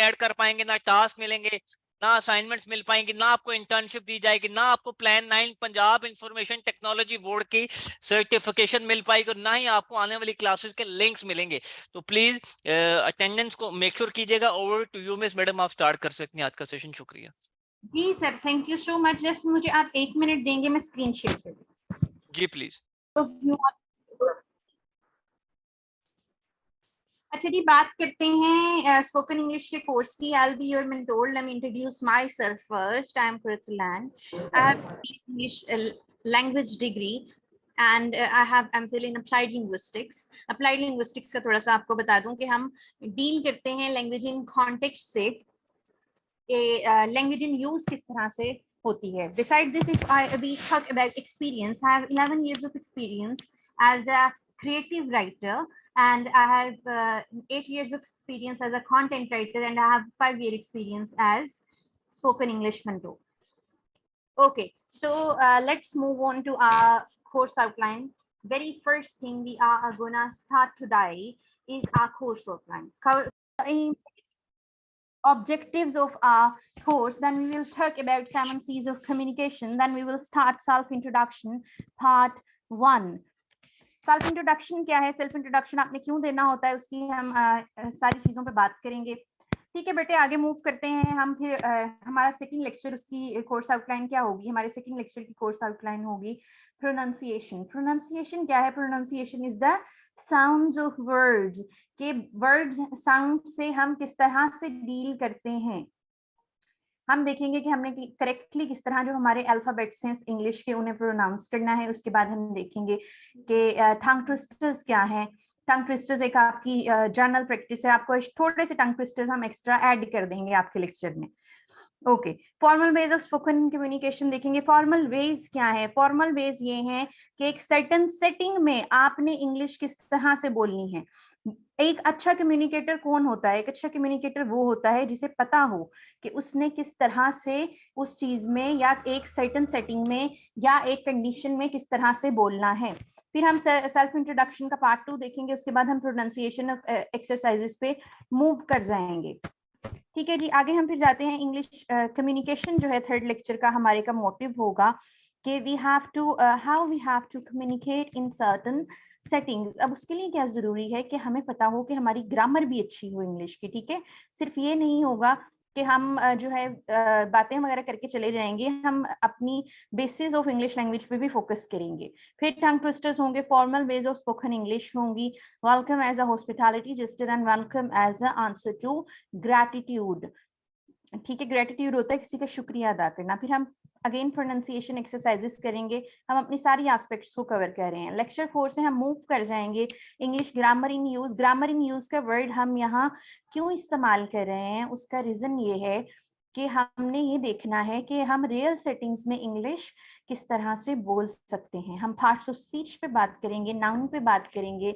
Add कर पाएंगे, ना टास्क मिलेंगे, ना असाइनमेंट्स मिल पाएंगी, ना आपको इंटर्नशिप दी जाएगी, ना आपको plan 9 Punjab information technology board की सर्टिफिकेशन मिल पाएगी, और ना ही आपको आने वाली क्लासेस के लिंक्स मिलेंगे। तो प्लीज अटेंडेंस को मेक श्योर कीजिएगा। Over to you miss madam, आप स्टार्ट कर सकते हैं आज का सेशन। शुक्रिया जी sir, thank you so much. Just मुझे आप 1 मिनट देंगे, मैं स्क्रीन शेयर कर दूं। जी प्लीज। अच्छा जी, बात करते हैं स्पोकन इंग्लिश के कोर्स की। I will be your mentor. Let me introduce my self first. I am Kurtulan. I have English language degree and I have MPhil in applied linguistics. Applied linguistics का थोड़ा सा आपको बता दूं कि हम डील करते हैं लैंग्वेज इन कॉन्टेक्स्ट से, लैंग्वेज इन यूज किस तरह से होती है। Besides this, if we talk about experience, I have 11 years of experience as a creative writer, and I have 8 years of experience as a content writer, and I have 5-year experience as spoken English mentor. Okay, so let's move on to our course outline. Very first thing we are gonna start today is our course outline. Objectives of our course, then we will talk about 7 C's of communication, then we will start self-introduction part 1. Self introduction क्या है, self introduction आपने क्यों देना होता है, उसकी हम सारी चीजों पे बात करेंगे। ठीक है बेटे, आगे मूव करते हैं हम। फिर हमारा सेकंड लेक्चर, उसकी कोर्स आउटलाइन क्या होगी? हमारे सेकंड लेक्चर की कोर्स आउटलाइन होगी प्रोनाउंसिएशन। प्रोनाउंसिएशन क्या है? Pronunciation is the sounds of words, के वर्ड्स साउंड से हम किस तरह से डील करते हैं। हम देखेंगे कि हमने करेक्टली किस तरह जो हमारे अल्फाबेट्स हैं इंग्लिश के, उन्हें प्रोनाउंस करना है। उसके बाद हम देखेंगे कि टंग ट्विस्टर्स क्या है। टंग ट्विस्टर्स एक आपकी जर्नल प्रैक्टिस है, आपको थोड़े से टंग ट्विस्टर्स हम एक्स्ट्रा ऐड कर देंगे आपके लेक्चर में। Okay, formal ways of spoken communication देखेंगे। फॉर्मल वेज क्या है? फॉर्मल वेज ये है कि एक सर्टेन सेटिंग में आपने इंग्लिश किस तरह से बोलनी है। एक अच्छा कम्युनिकेटर कौन होता है? एक अच्छा कम्युनिकेटर वो होता है जिसे पता हो कि उसने किस तरह से उस चीज में या एक सर्टेन सेटिंग में या एक कंडीशन में किस तरह से बोलना है। फिर हम सेल्फ इंट्रोडक्शन का पार्ट 2 देखेंगे। उसके बाद हम प्रोनाउंसिएशन एक्सरसाइजेस पे मूव कर जाएंगे। ठीक है जी, आगे हम फिर जाते हैं। इंग्लिश कम्युनिकेशन जो है थर्ड लेक्चर का हमारे का मोटिव होगा कि we have to how we have to communicate in certain settings. अब उसके लिए क्या जरूरी है कि हमें पता हो कि हमारी ग्रामर भी अच्छी हो इंग्लिश की। ठीक है, सिर्फ ये नहीं होगा कि हम जो है बातें वगैरह करके चले जाएंगे, हम अपनी बेसिस ऑफ इंग्लिश लैंग्वेज पे भी फोकस करेंगे। फिर टंग ट्विस्टर्स होंगे, formal ways of spoken English होंगी, welcome as a hospitality gesture and welcome as a answer to gratitude. ठीक है, ग्रेटिट्यूड होता है किसी का शुक्रिया अदा करना। फिर हम अगेन प्रोनाउंसिएशन एक्सरसाइजेस करेंगे। हम अपनी सारी एस्पेक्ट्स को कवर कर रहे हैं। लेक्चर 4 से हम मूव कर जाएंगे English grammar in use. Grammar in use का वर्ड हम यहाँ क्यों इस्तेमाल कर रहे हैं, उसका रीजन ये है कि हमने ये देखना है कि हम रियल सेटिंग्स में इंग्लिश किस तरह से बोल सकते हैं। हम पार्ट्स ऑफ स्पीच पे बात करेंगे, नाउन पे बात करेंगे,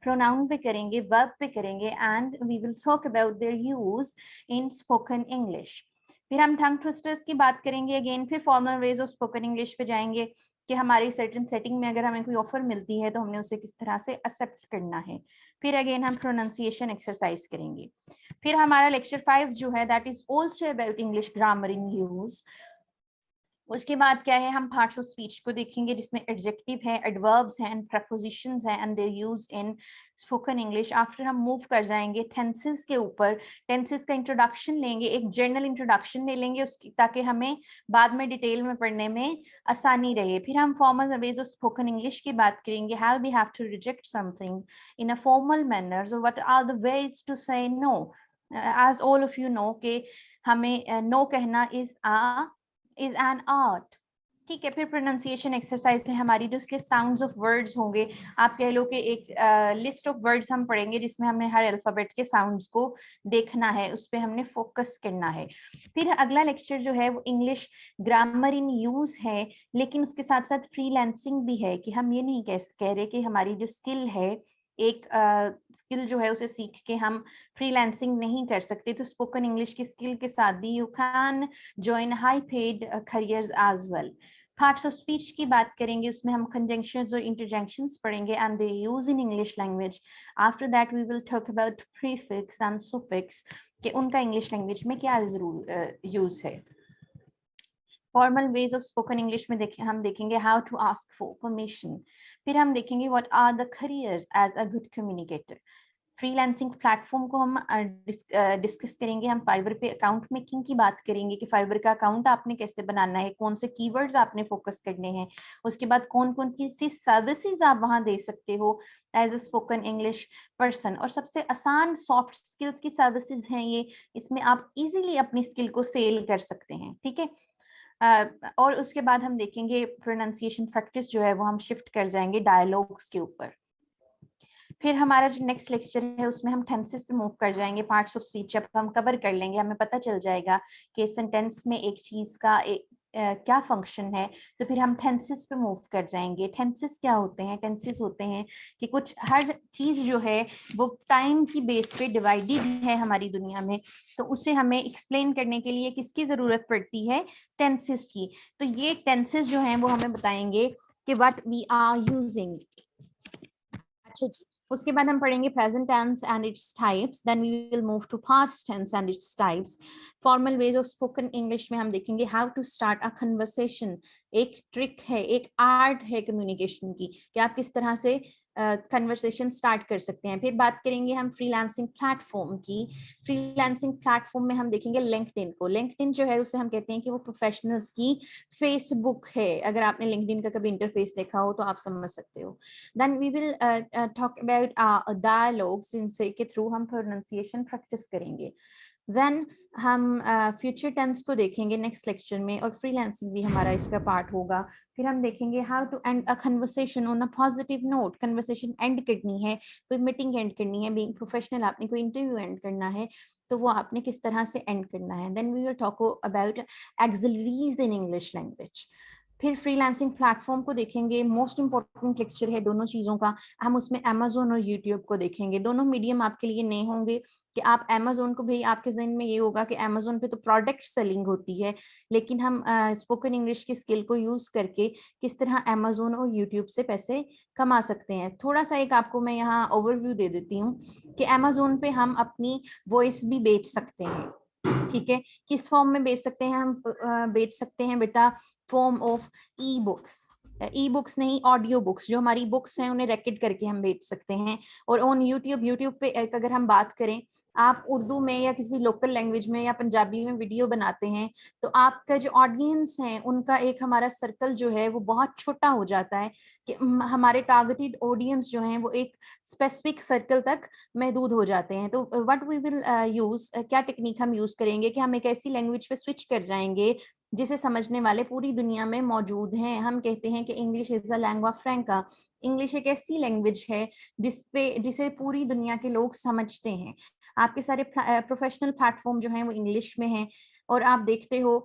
प्रोनाउन पे करेंगे, वर्ब पे करेंगे, and we will talk about their use in spoken English. फिर हम टंग ट्विस्टर्स की बात करेंगे अगेन। फिर formal ways of spoken English पे जाएंगे कि हमारी सर्टेन सेटिंग में अगर हमें कोई ऑफर मिलती है तो हमने उसे किस तरह से एक्सेप्ट करना है। फिर अगेन हम प्रोनाउंसिएशन एक्सरसाइज करेंगे। फिर हमारा लेक्चर 5 जो है that is also about English grammar in use. उसके बाद क्या है, हम पार्ट्स ऑफ स्पीच को देखेंगे जिसमें एडजेक्टिव है, एडवर्ब्स हैं, प्रीपोजिशंस हैं and their use in spoken English. After हम मूव कर जाएंगे टेंसेस के ऊपर। टेंसेस का इंट्रोडक्शन लेंगे, एक जनरल इंट्रोडक्शन ले लेंगे उसकी, ताकि हमें बाद में डिटेल में पढ़ने में आसानी रहे। फिर हम formal ways of spoken English की बात करेंगे। How we have to reject something in a formal manner, so what are the ways to say no. As all of you know कि हमें नो कहना इज एन आर्ट। ठीक है, फिर pronunciation exercise है हमारी, जो उसके साउंड्स ऑफ वर्ड्स होंगे। आप कह लो कि एक लिस्ट ऑफ वर्ड्स हम पढ़ेंगे जिसमें हमने हर अल्फाबेट के साउंड्स को देखना है, उस पर हमने फोकस करना है। फिर अगला लेक्चर जो है वो इंग्लिश ग्रामर इन यूज है, लेकिन उसके साथ साथ फ्रीलांसिंग भी है कि हम ये नहीं कह रहे कि हमारी जो स्किल है, एक स्किल जो है उसे सीख के हम फ्रीलांसिंग नहीं कर सकते। तो स्पोकन इंग्लिश की स्किल के साथ भी you can join high paid careers as well. Parts of speech की बात करेंगे, उसमें हम कंजंक्शंस और इंटरजेक्शंस पढ़ेंगे and they use in English language. After that we will talk about prefix and suffix कि उनका इंग्लिश लैंग्वेज में क्या जरूर यूज है। Formal ways of spoken English में हम देखेंगे how to ask for permission. फिर हम देखेंगे what are the careers as a good communicator. Freelancing platform को हम डिस्कस करेंगे। हम फाइवर पे अकाउंट मेकिंग की बात करेंगे कि फाइवर का अकाउंट आपने कैसे बनाना है, कौन से कीवर्ड्स आपने फोकस करने हैं, उसके बाद कौन कौन सी सर्विसेज आप वहां दे सकते हो as a spoken English person. और सबसे आसान सॉफ्ट स्किल्स की सर्विसेज हैं ये, इसमें आप इजीली अपनी स्किल को सेल कर सकते हैं, ठीक है। और उसके बाद हम देखेंगे प्रोनाउंसिएशन प्रैक्टिस जो है वो हम शिफ्ट कर जाएंगे डायलॉग्स के ऊपर। फिर हमारा जो नेक्स्ट लेक्चर है उसमें हम टेंसेस पे मूव कर जाएंगे। पार्ट्स ऑफ स्पीच जब हम कवर कर लेंगे हमें पता चल जाएगा कि सेंटेंस में एक चीज का क्या फंक्शन है, तो फिर हम टेंसेस पे मूव कर जाएंगे। टेंसेस क्या होते हैं? टेंसेस होते हैं कि कुछ हर चीज जो है वो टाइम की बेस पे डिवाइडेड है हमारी दुनिया में, तो उसे हमें एक्सप्लेन करने के लिए किसकी जरूरत पड़ती है? टेंसेस की। तो ये टेंसेस जो हैं वो हमें बताएंगे कि व्हाट वी आर यूजिंग। अच्छा जी, उसके बाद हम पढ़ेंगे present tense and its types, then we will move to past tense and its types. Formal ways of spoken English में हम देखेंगे how to start a conversation. एक ट्रिक है, एक आर्ट है कम्युनिकेशन की कि आप किस तरह से कन्वर्सेशन स्टार्ट कर सकते हैं। फिर बात करेंगे हम फ्रीलांसिंग प्लेटफॉर्म की। फ्रीलांसिंग प्लेटफॉर्म में हम देखेंगे लिंक्डइन को। लिंक्डइन जो है उसे हम कहते हैं कि वो प्रोफेशनल्स की फेसबुक है। अगर आपने लिंक्डइन का कभी इंटरफेस देखा हो तो आप समझ सकते हो। Then we will talk about dialogues जिनसे के थ्रू हम प्रोनाउंसिएशन प्रैक्टिस करेंगे। देन हम फ्यूचर टेंस को देखेंगे नेक्स्ट लेक्चर में, और फ्रीलांसिंग भी हमारा इसका पार्ट होगा। फिर हम देखेंगे how to end a conversation on a positive note. Conversation end करनी है, कोई मीटिंग एंड करनी है, बीइंग प्रोफेशनल आपने कोई इंटरव्यू एंड करना है, तो वो आपने किस तरह से एंड करना है। Then we will talk about auxiliaries in English language. फिर फ्रीलांसिंग प्लेटफॉर्म को देखेंगे, मोस्ट इंपॉर्टेंट लेक्चर है दोनों चीज़ों का। हम उसमें अमेजोन और यूट्यूब को देखेंगे। दोनों मीडियम आपके लिए नए होंगे कि आप अमेजोन को भी, आपके जहन में ये होगा कि अमेजोन पे तो प्रोडक्ट सेलिंग होती है, लेकिन हम स्पोकन इंग्लिश की स्किल को यूज करके किस तरह अमेजोन और यूट्यूब से पैसे कमा सकते हैं। थोड़ा सा एक आपको मैं यहाँ ओवरव्यू दे देती हूँ कि अमेजोन पे हम अपनी वॉइस भी बेच सकते हैं, ठीक है। किस फॉर्म में बेच सकते हैं? हम बेच सकते हैं बेटा form of e books. E books नहीं, ऑडियो बुक्स। जो हमारी बुक्स हैं उन्हें रिकॉर्ड करके हम बेच सकते हैं। और ऑन यूट्यूब पे अगर हम बात करें, आप उर्दू में या किसी लोकल लैंग्वेज में या पंजाबी में वीडियो बनाते हैं तो आपका जो ऑडियंस है उनका एक हमारा सर्कल जो है वो बहुत छोटा हो जाता है कि हमारे टारगेटेड ऑडियंस जो हैं वो एक स्पेसिफिक सर्कल तक महदूद हो जाते हैं। तो व्हाट वी विल यूज, क्या टेक्निक हम यूज करेंगे कि हम एक ऐसी लैंग्वेज पे स्विच कर जाएंगे जिसे समझने वाले पूरी दुनिया में मौजूद हैं। हम कहते हैं कि English is a lingua franca. English एक ऐसी लैंग्वेज है जिसे पूरी दुनिया के लोग समझते हैं। आपके सारे प्रोफेशनल प्लेटफॉर्म जो हैं वो इंग्लिश में हैं, और आप देखते हो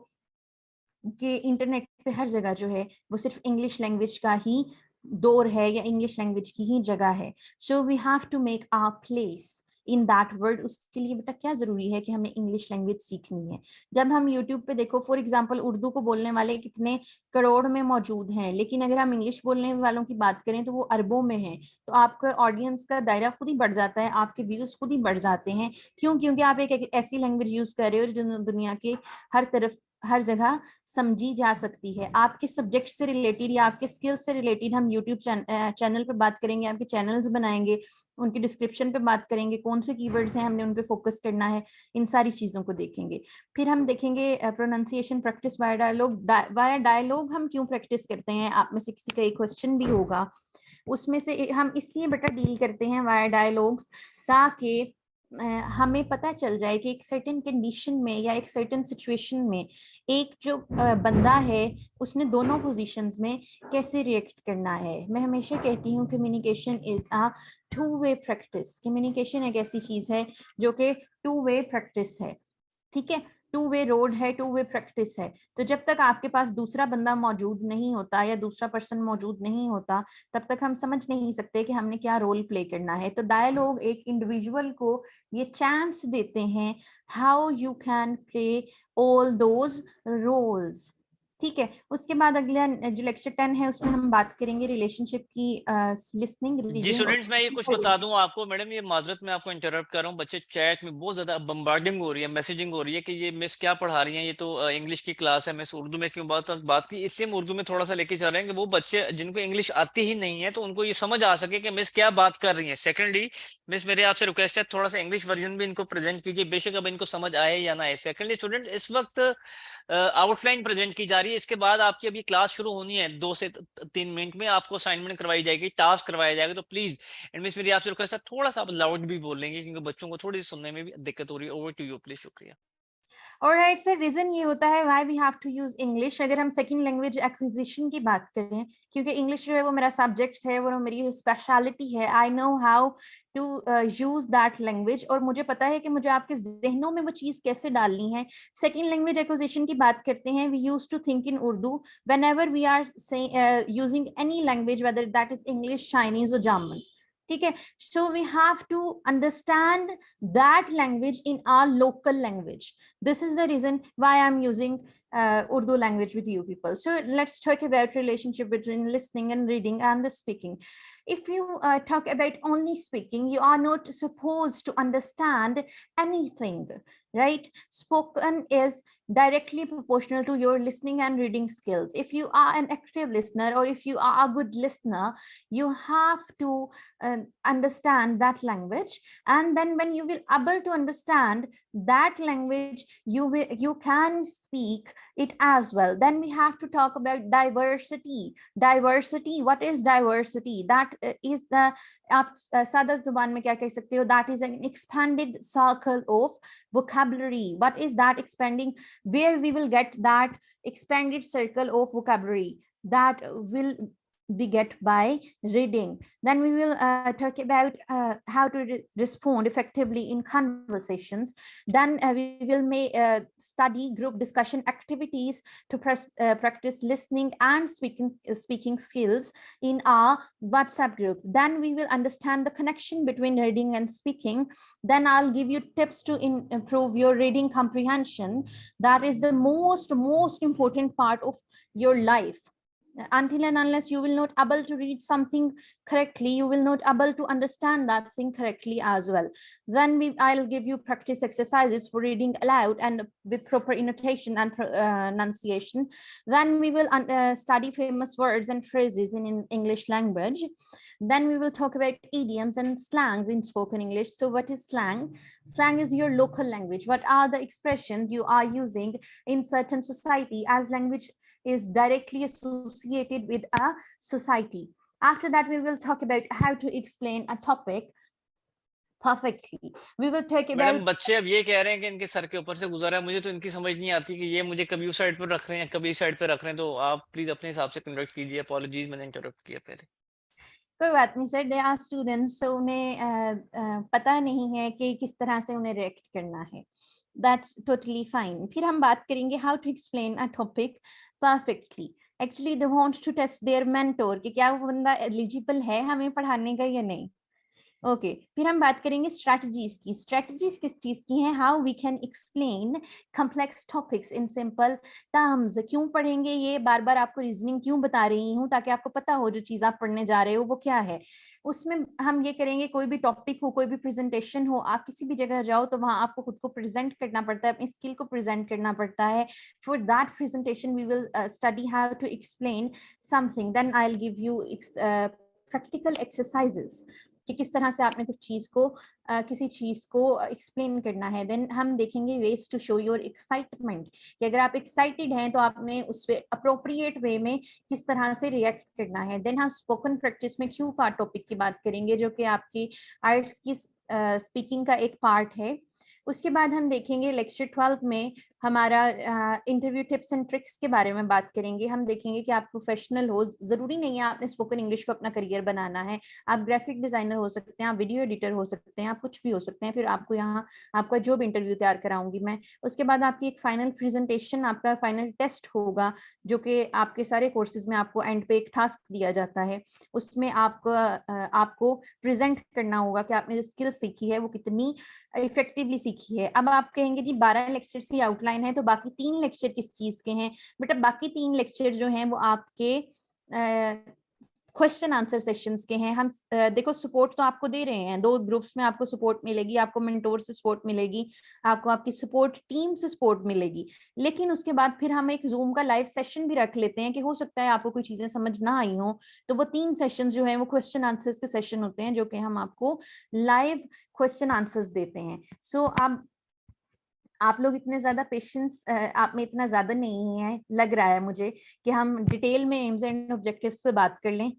कि इंटरनेट पे हर जगह जो है वो सिर्फ इंग्लिश लैंग्वेज का ही दौर है या इंग्लिश लैंग्वेज की ही जगह है। So we have to make our place in that world. उसके लिए बेटा क्या जरूरी है कि हमें इंग्लिश लैंग्वेज सीखनी है। जब हम यूट्यूब पे देखो, फॉर एग्जांपल उर्दू को बोलने वाले कितने करोड़ में मौजूद हैं, लेकिन अगर हम इंग्लिश बोलने वालों की बात करें तो वो अरबों में है। तो आपका ऑडियंस का दायरा खुद ही बढ़ जाता है, आपके व्यूज खुद ही बढ़ जाते हैं। क्यों? क्योंकि आप एक ऐसी लैंग्वेज यूज कर रहे हो जो दुनिया के हर तरफ, हर जगह समझी जा सकती है। आपके सब्जेक्ट से रिलेटेड या आपके स्किल से रिलेटेड हम यूट्यूब चैनल पे बात करेंगे, आपके चैनल्स बनाएंगे, उनकी डिस्क्रिप्शन पे बात करेंगे, कौन से कीवर्ड्स हैं हमने उन पे फोकस करना है, इन सारी चीजों को देखेंगे। फिर हम देखेंगे pronunciation practice via dialogue. Via dialogue हम क्यों प्रैक्टिस करते हैं? आप में से किसी का एक क्वेश्चन भी होगा। उसमें से हम इसलिए बेटा डील करते हैं वाया डायलॉग्स ताकि हमें पता चल जाए कि एक सर्टेन कंडीशन में या एक सर्टेन सिचुएशन में एक जो बंदा है उसने दोनों पोजीशंस में कैसे रिएक्ट करना है। मैं हमेशा कहती हूँ communication is a two way practice. Communication एक ऐसी चीज है जो कि टू वे प्रैक्टिस है, ठीक है। टू वे रोड है, टू वे प्रैक्टिस है। तो जब तक आपके पास दूसरा बंदा मौजूद नहीं होता या दूसरा पर्सन मौजूद नहीं होता, तब तक हम समझ नहीं सकते कि हमने क्या रोल प्ले करना है। तो डायलॉग एक इंडिविजुअल को ये चांस देते हैं how you can play all those roles. ठीक है, उसके बाद अगला जो लेक्चर 10 है उसमें हम बात करेंगे रिलेशनशिप की, लिसनिंग, जी रीडिंग। स्टूडेंट्स, मैं ये कुछ बता दूं आपको मैडम, ये माजरत में आपको इंटरप्ट कर रहा हूँ, बच्चे चैट में बहुत ज्यादा बम्बार्डिंग हो रही है, मैसेजिंग हो रही है कि ये मिस क्या पढ़ा रही हैं, ये तो इंग्लिश की क्लास है, मिस उर्दू में क्यों बात की। इससे हम उर्दू में थोड़ा सा लेके चल रहे हैं कि वो बच्चे जिनको इंग्लिश आती ही नहीं है तो उनको ये समझ आ सके कि मिस क्या बात कर रही है। सेकेंडली मिस, मेरे आपसे रिक्वेस्ट है थोड़ा सा इंग्लिश वर्जन भी इनको प्रेजेंट कीजिए, बेशक अब इनको समझ आए या ना आए। सेकेंडली स्टूडेंट, इस वक्त आउटलाइन प्रेजेंट की जा रही है, इसके बाद आपकी अभी क्लास शुरू होनी है, 2 से 3 मिनट में आपको असाइनमेंट करवाई जाएगी, टास्क करवाया जाएगा, तो प्लीज एंड मिस मेरी आपसे रिक्वेस्ट है थोड़ा सा आप लाउड भी बोल लेंगे क्योंकि बच्चों को थोड़ी सुनने में भी दिक्कत हो रही है। ओवर टू यू प्लीज, शुक्रिया। ऑलराइट सर, रीजन ये होता है why we have to use English, अगर हम सेकंड लैंग्वेज एक्विजिशन की बात करें, क्योंकि इंग्लिश जो है वो मेरा सब्जेक्ट है, वो मेरी स्पेशलिटी है। I know how to use that language, और मुझे पता है कि मुझे आपके जहनों में वो चीज कैसे डालनी है। सेकंड लैंग्वेज एक्विजिशन की बात करते हैं, we use to think in Urdu whenever we are using any language, whether that is English, Chinese और जर्मन। ठीक है, so we have to understand that language in our local language. This is the reason why I'm using Urdu language with you people. So let's talk about relationship between listening and reading and the speaking. If you talk about only speaking, you are not supposed to understand anything, right? Spoken is directly proportional to your listening and reading skills. If you are an active listener, or if you are a good listener, you have to understand that language, and then when you will able to understand that language, you can speak it as well. Then we have to talk about diversity. What is diversity? That is the, आप सादा जुबान में क्या कह सकते हो, that is an expanded circle of vocabulary. What is that expanding? Where we will get that expanded circle of vocabulary? That will be get by reading. Then we will talk about how to respond effectively in conversations. Then we will study group discussion activities to practice listening and speaking skills in our WhatsApp group. Then we will understand the connection between reading and speaking. Then I'll give you tips to improve your reading comprehension. That is the most important part of your life. Until and unless you will not able to read something correctly, you will not able to understand that thing correctly as well. Then I'll give you practice exercises for reading aloud and with proper annotation and pronunciation. Then we will study famous words and phrases in English language. Then we will talk about idioms and slangs in spoken English. So what is slang? Slang is your local language. What are the expressions you are using in certain society, as language is directly associated with a society. After that, we will talk about how to explain a topic perfectly. We will talk about. Madam, बच्चे अब ये कह रहे हैं कि इनके sir के ऊपर से गुजरा है, मुझे तो इनकी समझ नहीं आती कि ये मुझे कभी उस साइड पर रख रहे हैं कभी इस साइड पर रख रहे हैं, तो आप प्लीज अपने हिसाब से कंडक्ट कीजिए। अपॉलॉजीज, मैंने इंटरप्ट किया पहले। कोई बात नहीं sir, they are students, so उन्हें पता नहीं है कि किस तरह से उन्हें रिएक्ट करना है। That's totally fine. फिर हम बात करेंगे how to explain a topic perfectly. Actually they want to test their mentor कि क्या वो बंदा एलिजिबल है हमें पढ़ाने का या नहीं। ओके, फिर हम बात करेंगे स्ट्रेटजीज की। स्ट्रेटजीज किस चीज की हैं? How we can explain complex topics in simple terms. क्यों पढ़ेंगे ये, बार बार आपको रीजनिंग क्यों बता रही हूँ, ताकि आपको पता हो जो चीज आप पढ़ने जा रहे हो वो क्या है। उसमें हम ये करेंगे, कोई भी टॉपिक हो, कोई भी प्रेजेंटेशन हो, आप किसी भी जगह जाओ तो वहां आपको खुद को प्रेजेंट करना पड़ता है, अपनी स्किल को प्रेजेंट करना पड़ता है। For that presentation we will study how to explain something. Then I will give you practical exercises कि किस तरह से आपने कुछ चीज को किसी चीज को एक्सप्लेन करना है। देन हम देखेंगे ways to show your excitement, कि अगर आप एक्साइटेड हैं तो आपने उस पे अप्रोप्रिएट वे में किस तरह से रिएक्ट करना है। देन हम स्पोकन प्रैक्टिस में क्यू का टॉपिक की बात करेंगे, जो कि आपकी आइल्स की स्पीकिंग का एक पार्ट है। उसके बाद हम देखेंगे लेक्चर 12 में हमारा इंटरव्यू टिप्स एंड ट्रिक्स के बारे में बात करेंगे। हम देखेंगे कि आप प्रोफेशनल हो, जरूरी नहीं है आपने स्पोकन इंग्लिश को अपना करियर बनाना है। आप ग्राफिक डिजाइनर हो सकते हैं, आप वीडियो एडिटर हो सकते हैं, आप कुछ भी हो सकते हैं। फिर आपको यहाँ आपका जॉब इंटरव्यू तैयार कराऊंगी मैं। उसके बाद आपकी एक फाइनल प्रेजेंटेशन, आपका फाइनल टेस्ट होगा, जो कि आपके सारे कोर्सेज में आपको एंड पे एक टास्क दिया जाता है। उसमें आपको प्रेजेंट करना होगा कि आपने जो स्किल सीखी है वो कितनी इफेक्टिवली सीखी है। अब आप कहेंगे जी 12 लेक्चर्स की आउटलाइन है तो बाकी 3 लेक्चर किस चीज के हैं? बेटा बाकी 3 लेक्चर जो हैं वो आपके क्वेश्चन आंसर सेशंस के हैं। हम देखो सपोर्ट तो आपको दे रहे हैं, 2 ग्रुप्स में आपको सपोर्ट मिलेगी, आपको मेंटोर से सपोर्ट मिलेगी, आपको आपकी सपोर्ट टीम से सपोर्ट मिलेगी। लेकिन उसके बाद फिर हम एक जूम का लाइव सेशन भी रख लेते हैं कि हो सकता है आपको कोई चीजें समझ ना आई हो, तो वो 3 सेशंस जो है वो क्वेश्चन आंसर्स के सेशन होते हैं जो कि हम आपको लाइव क्वेश्चन आंसर्स देते हैं। सो आप लोग इतने ज्यादा पेशेंस आप में इतना ज्यादा नहीं है, लग रहा है मुझे कि हम डिटेल में एम्स एंड ऑब्जेक्टिव्स पे बात कर लें।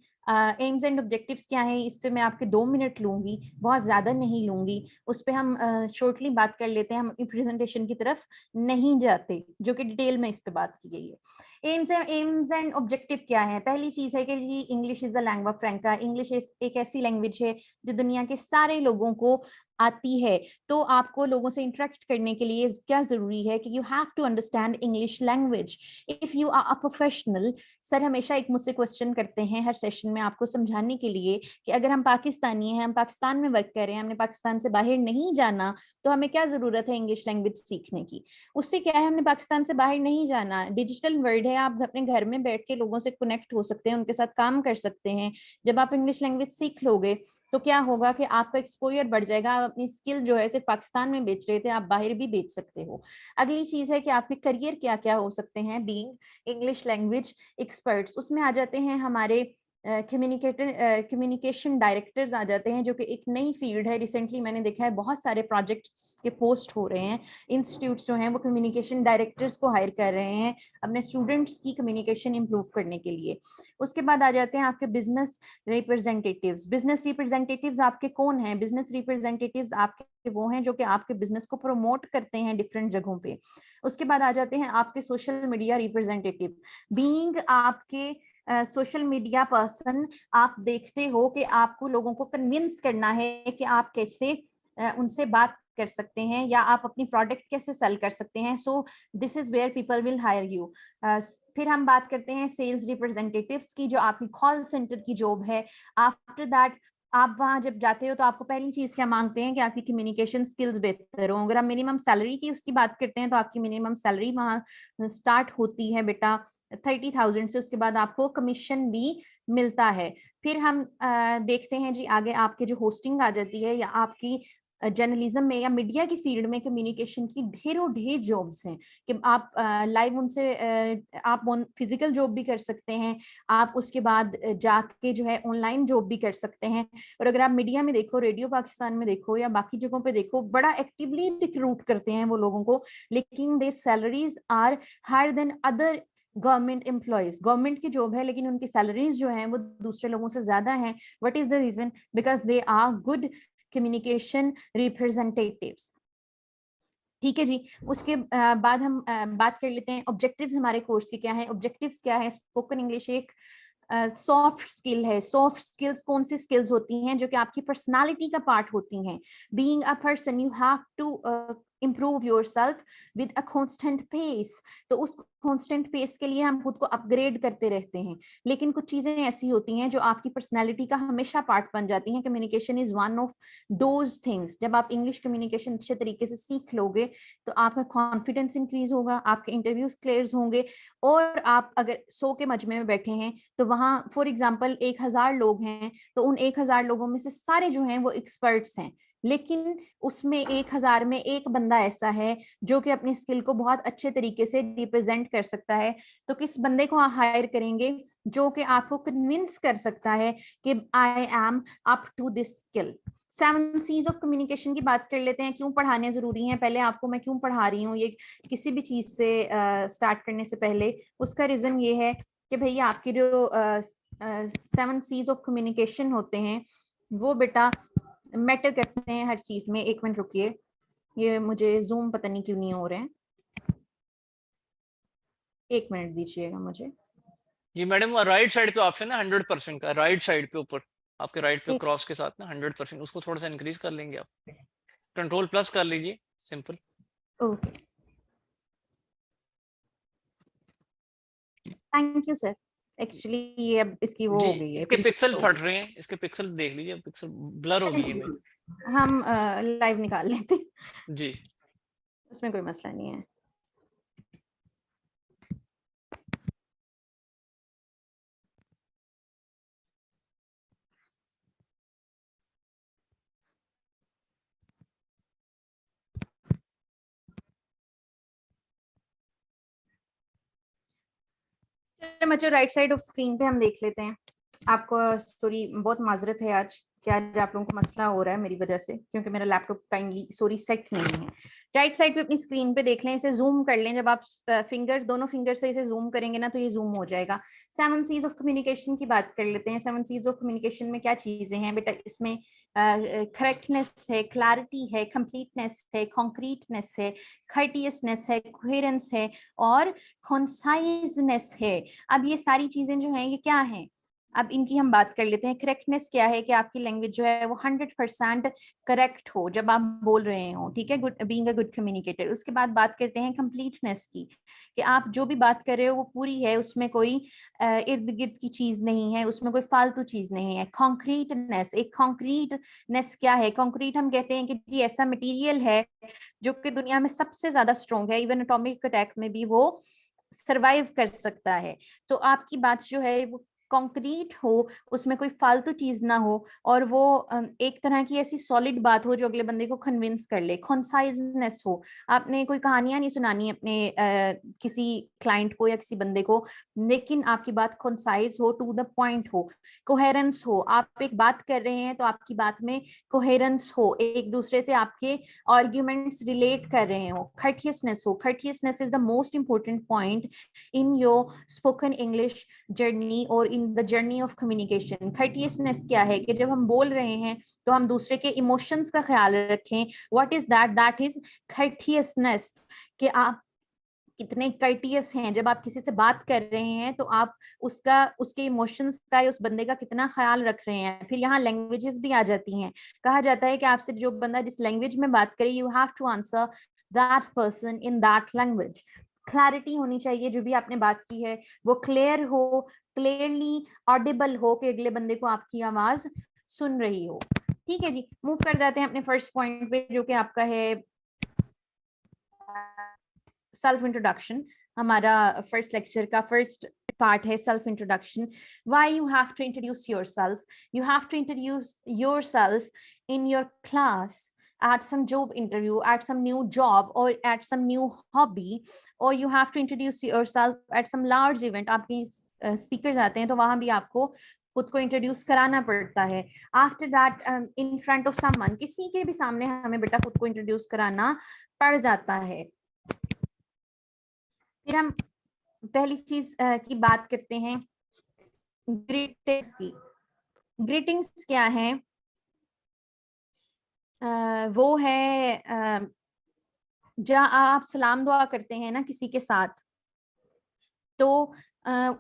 एम्स एंड ऑब्जेक्टिव्स क्या है, इस पे मैं आपके 2 मिनट लूंगी, बहुत ज्यादा नहीं लूंगी। उस पे हम शॉर्टली बात कर लेते हैं, हम अपनी प्रेजेंटेशन की तरफ नहीं जाते जो कि डिटेल में इस पे बात की गई है। एम्स एंड ऑब्जेक्टिव क्या है? पहली चीज है कि जी English is a lingua franca. English एक ऐसी लैंग्वेज है जो दुनिया के सारे लोगों को आती है। तो आपको लोगों से इंटरेक्ट करने के लिए क्या जरूरी है कि you have to understand English language if you are a professional. Sir हमेशा एक मुझसे क्वेश्चन करते हैं हर सेशन में आपको समझाने के लिए कि अगर हम पाकिस्तानी हैं, हम पाकिस्तान में वर्क कर रहे हैं, हमने पाकिस्तान से बाहर नहीं जाना, तो हमें क्या जरूरत है इंग्लिश लैंग्वेज सीखने की? उससे क्या है, हमने पाकिस्तान से बाहर नहीं जाना, डिजिटल वर्ल्ड है, आप अपने घर में बैठ के लोगों से कनेक्ट हो सकते हैं, उनके साथ काम कर सकते हैं। जब आप इंग्लिश लैंग्वेज सीख लोगे तो क्या होगा कि आपका एक्सपोजर बढ़ जाएगा। आप अपनी स्किल जो है सिर्फ पाकिस्तान में बेच रहे थे, आप बाहर भी बेच सकते हो। अगली चीज है कि आपके करियर क्या क्या हो सकते हैं बीइंग इंग्लिश लैंग्वेज एक्सपर्ट्स। उसमें आ जाते हैं हमारे कम्युनिकेशन डायरेक्टर्स आ जाते हैं, जो कि एक नई फील्ड है। रिसेंटली मैंने देखा है बहुत सारे प्रोजेक्ट्स के पोस्ट हो रहे हैं, इंस्टीट्यूट्स जो हैं वो कम्युनिकेशन डायरेक्टर्स को हायर कर रहे हैं अपने स्टूडेंट्स की कम्युनिकेशन इंप्रूव करने के लिए। उसके बाद आ जाते हैं आपके बिजनेस रिप्रेजेंटेटिव्स। बिजनेस रिप्रेजेंटेटिव्स आपके कौन हैं? बिजनेस रिप्रेजेंटेटिव्स आपके वो हैं जो कि आपके बिजनेस को प्रमोट करते हैं डिफरेंट जगहों पे। उसके बाद आ जाते हैं आपके सोशल मीडिया रिप्रेजेंटेटिव। बीइंग आपके सोशल मीडिया पर्सन, आप देखते हो कि आपको लोगों को कन्विंस करना है कि आप कैसे उनसे बात कर सकते हैं या आप अपनी प्रोडक्ट कैसे सेल कर सकते हैं। So this is where people will hire you. फिर हम बात करते हैं सेल्स रिप्रेजेंटेटिव्स की, जो आपकी कॉल सेंटर की जॉब है। आफ्टर दैट आप वहां जब जाते हो तो आपको पहली चीज क्या मांगते हैं कि आपकी कम्युनिकेशन स्किल्स बेहतर हो। अगर हम मिनिमम सैलरी की उसकी बात करते हैं तो आपकी मिनिमम सैलरी वहां स्टार्ट होती है बेटा 30,000 से। उसके बाद आपको कमीशन भी मिलता है। फिर हम देखते हैं जी आगे आपके जो होस्टिंग आ जाती है या आपकी जर्नलिज्म में या मीडिया की फील्ड में कम्युनिकेशन की ढेरों ढेर जॉब्स हैं कि आप लाइव उनसे आप फिजिकल जॉब भी कर सकते हैं, आप उसके बाद जाके जो है ऑनलाइन जॉब भी कर सकते हैं। और अगर आप मीडिया में देखो, रेडियो पाकिस्तान में देखो या बाकी जगहों पे देखो, बड़ा एक्टिवली रिक्रूट करते हैं वो लोगों को, लेकिन they salaries are higher than other government employees. Government की जॉब है लेकिन उनकी सैलरीज जो है वो दूसरे लोगों से ज्यादा है। What is the reason? Because they are good communication representatives. ठीक है जी। उसके बाद हम बात कर लेते हैं ऑब्जेक्टिव्स हमारे कोर्स के क्या है। ऑब्जेक्टिव्स क्या है? स्पोकन इंग्लिश एक सॉफ्ट स्किल है। सॉफ्ट स्किल्स कौन सी स्किल्स होती हैं? जो कि आपकी पर्सनालिटी का पार्ट होती हैं। Being a person you have to improve yourself with a constant pace। तो उस constant pace के लिए हम खुद को अपग्रेड करते रहते हैं। लेकिन कुछ चीजें ऐसी होती हैं जो आपकी पर्सनैलिटी का हमेशा पार्ट बन जाती हैं। Communication is one of those things. जब आप इंग्लिश कम्युनिकेशन अच्छे तरीके से सीख लोगे तो आपका कॉन्फिडेंस इंक्रीज होगा, आपके इंटरव्यूज क्लियर होंगे। और आप अगर 100 के मजमे में बैठे हैं तो वहां फॉर एग्जाम्पल 1000 लोग हैं, तो उन 1000 लोगों में से सारे जो हैं वो एक्सपर्ट्स हैं, लेकिन उसमें 1000 में एक बंदा ऐसा है जो कि अपनी स्किल को बहुत अच्छे तरीके से रिप्रेजेंट कर सकता है। तो किस बंदे को हायर करेंगे? जो कि आपको कन्विंस कर सकता है कि I am up to this skill. 7 C's of communication की बात कर लेते हैं। क्यों पढ़ाने जरूरी हैं? पहले आपको मैं क्यों पढ़ा रही हूँ ये किसी भी चीज से स्टार्ट करने से पहले, उसका रीजन ये है कि भैया आपके जो 7 C's ऑफ कम्युनिकेशन होते हैं वो बेटा मैटर करते हैं हर चीज में। 1 मिनट रुकिए, ये मुझे जूम पता नहीं क्यों नहीं हो रहे हैं, 1 मिनट दीजिएगा मुझे। जी मैडम, राइट साइड पे ऑप्शन है 100% का, राइट साइड पे ऊपर आपके राइट पे ठीक, क्रॉस के साथ ना 100%, उसको थोड़ा सा इंक्रीज कर लेंगे आप, कंट्रोल प्लस कर लीजिए, simple. Okay, thank you sir. Actually ये अब इसकी वो जी, हो गई है, इसके पिक्सल हो फट गई। रहे हैं, इसके पिक्सल देख लीजिए, पिक्सल ब्लर हो गई है मेरी। हम लाइव निकाल लेते हैं, जी उसमें कोई मसला नहीं है। चलिए बच्चों, राइट साइड ऑफ स्क्रीन पे हम देख लेते हैं। आपको सॉरी, बहुत माजरत है आज कि आज आप लोगों को मसला हो रहा है मेरी वजह से, क्योंकि मेरा लैपटॉप काइंडली सॉरी सेट नहीं है। राइट साइड पे अपनी स्क्रीन पे देख लें, इसे जूम कर लें। जब आप फिंगर दोनों फिंगर से इसे जूम करेंगे ना तो ये जूम हो जाएगा। 7 सीज ऑफ कम्युनिकेशन की बात कर लेते हैं। 7 सीज ऑफ कम्युनिकेशन में क्या चीजें हैं बेटा? इसमें करेक्टनेस है, क्लैरिटी है, कंप्लीटनेस है, कॉन्क्रीटनेस है, खर्टियसनेस है, कोहेरेंस है और कॉन्साइजनेस है। अब ये सारी चीजें जो हैं ये क्या हैं? अब इनकी हम बात कर लेते हैं। करेक्टनेस क्या है? कि आपकी लैंग्वेज जो है वो 100% करेक्ट हो जब आप बोल रहे हो, ठीक है, good, being a good communicator. उसके बाद बात करते हैं कंप्लीटनेस की, कि आप जो भी बात कर रहे हो वो पूरी है, उसमें कोई इर्द गिर्द की चीज नहीं है, उसमें कोई फालतू चीज नहीं है। कॉन्क्रीटनेस, एक कॉन्क्रीटनेस क्या है? कॉन्क्रीट हम कहते हैं कि जी ऐसा मटीरियल है जो कि दुनिया में सबसे ज्यादा स्ट्रॉन्ग है, इवन एटॉमिक अटैक में भी वो सरवाइव कर सकता है। तो आपकी बात जो है वो कंक्रीट हो, उसमें कोई फालतू चीज ना हो, और वो एक तरह की ऐसी सॉलिड बात हो जो अगले बंदे को कन्विंस कर ले। कॉन्साइजनेस हो, आपने कोई कहानियां नहीं सुनानी अपने किसी क्लाइंट को या किसी बंदे को, लेकिन आपकी बात कॉन्साइज हो, टू द पॉइंट हो। कोहेरेंस हो, आप एक बात कर रहे हैं तो आपकी बात में कोहेरेंस हो, एक दूसरे से आपके आर्ग्यूमेंट्स रिलेट कर रहे हो। खर्टियसनेस हो, courteousness is the most important point in your spoken English journey और in the journey of communication. Courteousness क्या है? कि जब हम बोल रहे हैं तो हम दूसरे के इमोशंस का ख्याल रखें। What is that? That is courteousness. कि आप कितने कर्टियस हैं जब आप किसी से बात कर रहे हैं, तो आप उसका, उसके इमोशंस का या उस बंदे का कितना ख्याल रख रहे हैं। फिर यहाँ लैंग्वेजेस भी आ जाती हैं। कहा जाता है कि आपसे जो बंदा जिस लैंग्वेज में बात करे, you have to answer that person in that language. Clarity होनी चाहिए, जो भी आपने बात की है वो क्लियर हो, क्लियरली ऑडिबल हो, कि अगले बंदे को आपकी आवाज सुन रही हो। ठीक है जी, मूव कर जाते हैं अपने फर्स्ट पॉइंट पे, जो कि आपका है सेल्फ इंट्रोडक्शन। हमारा फर्स्ट लेक्चर का फर्स्ट पार्ट है self introduction. Why you have to introduce yourself? You have to introduce yourself in your class, at some job interview, at some new job, or at some new hobby, or you have to introduce yourself at some large event. आपकी speaker जाते हैं तो वहां भी आपको खुद को introduce कराना पड़ता है। After that in front of someone, किसी के भी सामने हमें बेटा खुद को इंट्रोड्यूस कराना पड़ जाता है। फिर हम पहली चीज की बात करते हैं ग्रीटिंग्स की। ग्रीटिंग्स क्या है? वो है जहाँ आप सलाम दुआ करते हैं ना किसी के साथ, तो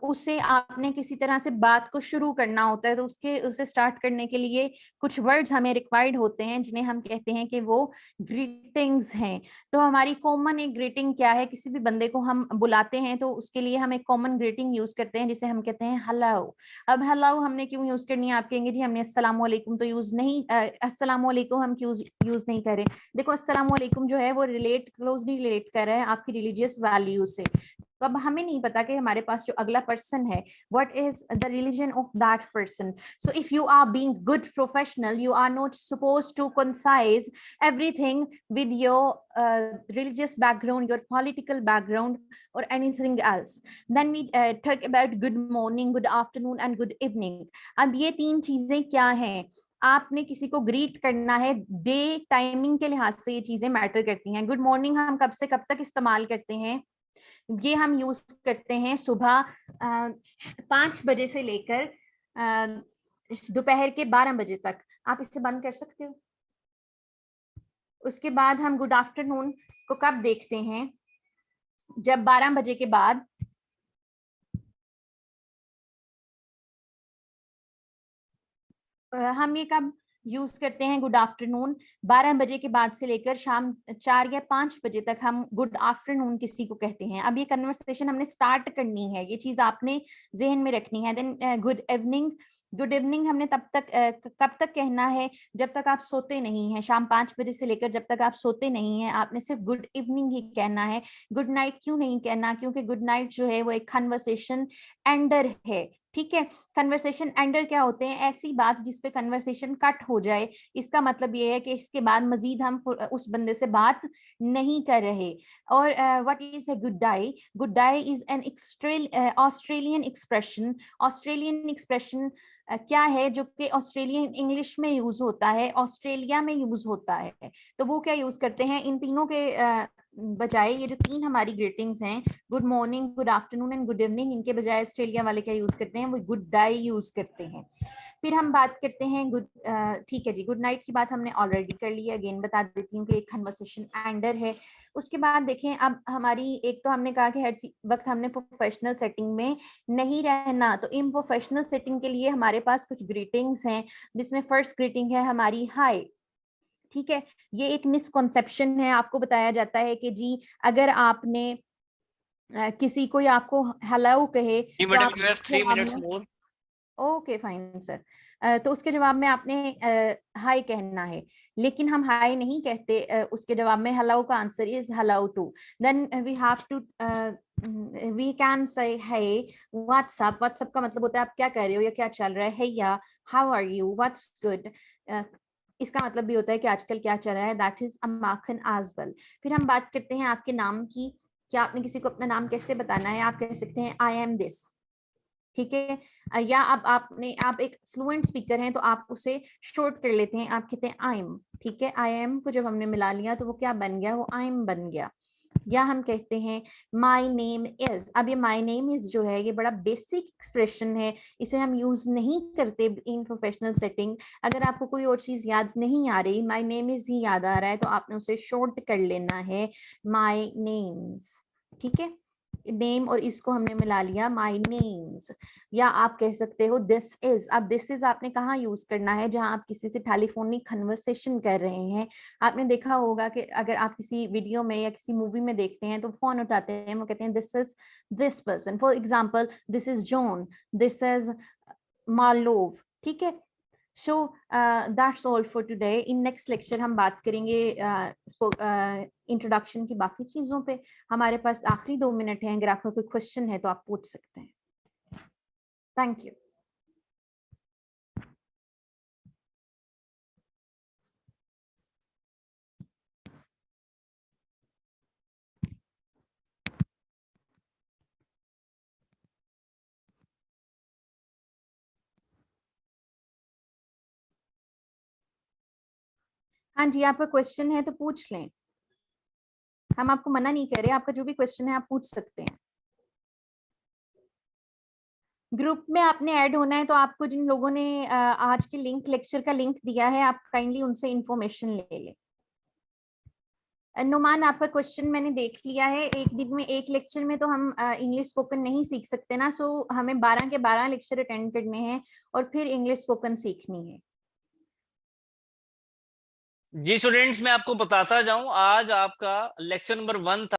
उससे आपने किसी तरह से बात को शुरू करना होता है, तो उसे स्टार्ट करने के लिए कुछ वर्ड्स हमें रिक्वायर्ड होते हैं, जिन्हें हम कहते हैं कि वो ग्रीटिंग्स हैं। तो हमारी कॉमन एक ग्रीटिंग क्या है? किसी भी बंदे को हम बुलाते हैं तो उसके लिए हम एक कॉमन ग्रीटिंग यूज करते हैं, जिसे हम कहते हैं हेलो। अब हेलो हमने क्यों यूज करनी है? आप कहेंगे जी हमने अस्सलाम वालेकुम तो यूज नहीं, अस्सलाम वालेकुम हम क्यों यूज नहीं करें? देखो अस्सलाम वालेकुम जो है वो क्लोजली रिलेट कर रहा है आपकी रिलीजियस वैल्यू से। तो अब हमें नहीं पता कि हमारे पास जो अगला पर्सन है, what is the religion of that person. So if you are being good professional, you are not supposed to concise everything with your religious background, your political background, or anything else. Then we talk about good morning, good afternoon, and good evening. अब ये तीन चीजें क्या हैं? आपने किसी को greet करना है, डे टाइमिंग के लिहाज से ये चीजें मैटर करती हैं। गुड मॉर्निंग हम कब से कब तक इस्तेमाल करते हैं? ये हम यूज करते हैं सुबह 5 बजे से लेकर दोपहर के 12 बजे तक। आप इसे बंद कर सकते हो। उसके बाद हम गुड आफ्टरनून को कब देखते हैं? जब 12 बजे के बाद हम ये कब यूज करते हैं गुड आफ्टरनून। 12 बजे के बाद से लेकर शाम 4 या 5 बजे तक हम गुड आफ्टरनून किसी को कहते हैं। अब ये कन्वर्सेशन हमने स्टार्ट करनी है, ये चीज आपने जहन में रखनी है। Then good evening, good evening हमने तब तक कब तक कहना है, जब तक आप सोते नहीं हैं। शाम 5 बजे से लेकर जब तक आप सोते नहीं हैं आपने सिर्फ गुड इवनिंग ही कहना है। गुड नाइट क्यों नहीं कहना, क्योंकि गुड नाइट जो है वो एक कन्वर्सेशन एंडर है, ठीक है। कन्वर्सेशन एंडर क्या होते हैं, ऐसी बात जिसपे कन्वर्सेशन कट हो जाए, इसका मतलब ये है कि इसके बाद मजीद हम उस बंदे से बात नहीं कर रहे। और what is a good day, good day is an Australian expression. Australian expression क्या है, जो कि ऑस्ट्रेलियन इंग्लिश में यूज होता है, ऑस्ट्रेलिया में यूज होता है। तो वो क्या यूज करते हैं, इन तीनों के बजाय ये जो 3 हमारी ग्रीटिंग्स हैं, good morning, good afternoon and good evening, इनके बजाय ऑस्ट्रेलिया वाले क्या यूज करते हैं, वो गुड डाई यूज करते हैं। फिर हम बात करते हैं गुड, ठीक है जी, गुड नाइट की बात हमने ऑलरेडी कर ली है। अगेन बता देती हूँ कि एक कन्वर्सेशन एंडर है। उसके बाद देखें, अब हमारी एक तो हमने कहा कि हर वक्त हमने प्रोफेशनल सेटिंग में नहीं रहना, तो इन प्रोफेशनल सेटिंग के लिए हमारे पास कुछ ग्रीटिंग्स हैं, जिसमें फर्स्ट ग्रीटिंग है हमारी हाय, ठीक है। ये एक मिसकॉन्सेप्शन है, आपको बताया जाता है कि जी अगर आपने किसी कोई आपको हेलो कहे तो मैडम आप you have 3 minutes more. Okay fine sir. तो उसके जवाब में आपने हाय कहना है, लेकिन हम हाय नहीं कहते, उसके जवाब में हेलो का answer is hello too. Then we have to, we can say hey WhatsApp. WhatsApp का मतलब होता है आप क्या कर रहे हो या क्या चल रहा है। हे या how are you, what's good, इसका मतलब भी होता है कि आजकल क्या चल रहा है, दैट इज अ माखन एज वेल। फिर हम बात करते हैं आपके नाम की, क्या आपने किसी को अपना नाम कैसे बताना है, आप कह सकते हैं आई एम दिस, ठीक है। या अब आप एक फ्लुएंट स्पीकर हैं तो आप उसे शॉर्ट कर लेते हैं, आप कहते हैं आई एम, ठीक है। आई एम को जब हमने मिला लिया तो वो क्या बन गया, वो आई एम बन गया। या हम कहते हैं माई नेम इज। अब ये माई नेम इज जो है ये बड़ा बेसिक एक्सप्रेशन है, इसे हम यूज नहीं करते इन प्रोफेशनल सेटिंग। अगर आपको कोई और चीज याद नहीं आ रही, माई नेम इज ही याद आ रहा है, तो आपने उसे शॉर्ट कर लेना है माई नेम्स, ठीक है। नेम और इसको हमने मिला लिया, माई नेम्स। या आप कह सकते हो दिस इज। अब दिस इज आपने कहाँ यूज करना है, जहां आप किसी से टेलीफोनिक कन्वर्सेशन कर रहे हैं। आपने देखा होगा कि अगर आप किसी वीडियो में या किसी मूवी में देखते हैं तो फोन उठाते हैं, वो कहते हैं this is this person, for example this is John, this is Marlowe, ठीक है। So that's all for today. In next lecture हम बात करेंगे इंट्रोडक्शन की बाकी चीजों पे। हमारे पास आखिरी 2 मिनट हैं, अगर आपका कोई क्वेश्चन है तो आप पूछ सकते हैं। Thank you. हाँ जी, आपका क्वेश्चन है तो पूछ लें, हम आपको मना नहीं कर रहे, आपका जो भी क्वेश्चन है आप पूछ सकते हैं। ग्रुप में आपने ऐड होना है, तो आपको जिन लोगों ने आज के लेक्चर का लिंक दिया है, आप काइंडली उनसे इंफॉर्मेशन ले लें। नुमान, आपका क्वेश्चन मैंने देख लिया है। एक दिन में एक लेक्चर में तो हम इंग्लिश स्पोकन नहीं सीख सकते ना, सो हमें 12 के 12 लेक्चर अटेंड करने हैं और फिर इंग्लिश स्पोकन सीखनी है। जी स्टूडेंट्स, मैं आपको बताता जाऊं, आज आपका लेक्चर नंबर 1 था।